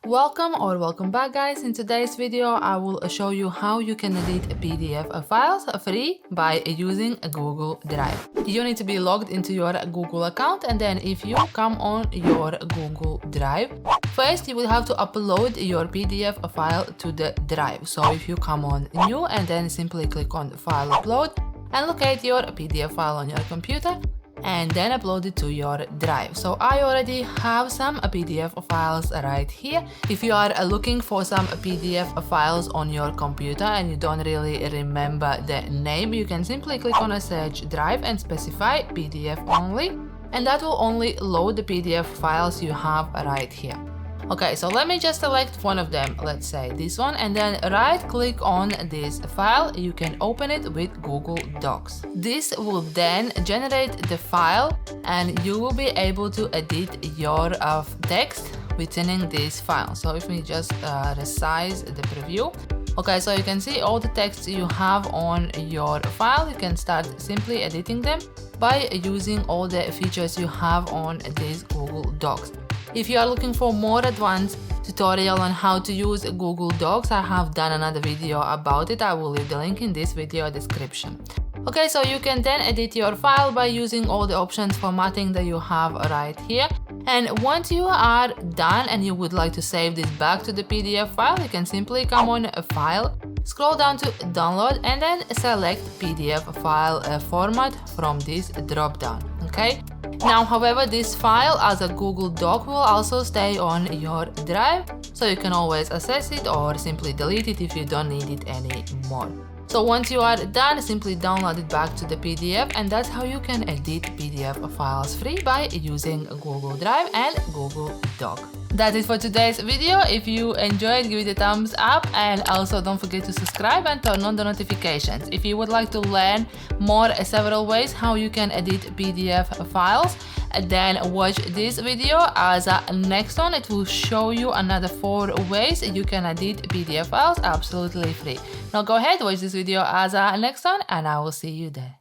Welcome back, guys. In today's video I will show you how you can edit PDF files free by using Google Drive. You need to be logged into your Google account, and then if you come on your Google Drive, first you will have to upload your PDF file to the drive. So if you come on new and then simply click on file upload and locate your PDF file on your computer and then upload it to your drive. So I already have some PDF files right here. If you are looking for some PDF files on your computer and you don't really remember the name, you can simply click on a search drive and specify PDF only, and that will only load the PDF files you have right here. Okay, so let me just select one of them, let's say this one, and then right click on this file. You can open it with Google Docs. This will then generate the file and you will be able to edit your text within this file. So if we just resize the preview. Okay, so you can see all the text you have on your file. You can start simply editing them by using all the features you have on this Google Docs. If you are looking for more advanced tutorial on how to use Google Docs, I have done another video about it. I will leave the link in this video description. Okay, so you can then edit your file by using all the options formatting that you have right here. And once you are done and you would like to save this back to the PDF file, you can simply come on a file, scroll down to download, and then select PDF file format from this drop down. Okay. Now, however, this file as a Google Doc will also stay on your drive, so you can always access it or simply delete it if you don't need it anymore. So once you are done, simply download it back to the PDF, and that's how you can edit PDF files free by using Google Drive and Google Doc. That's it for today's video. If you enjoyed, give it a thumbs up, and also don't forget to subscribe and turn on the notifications. If you would like to learn more several ways how you can edit PDF files, then watch this video as a next one. It will show you another 4 ways you can edit PDF files absolutely free. Now go ahead, watch this video as a next one, and I will see you there.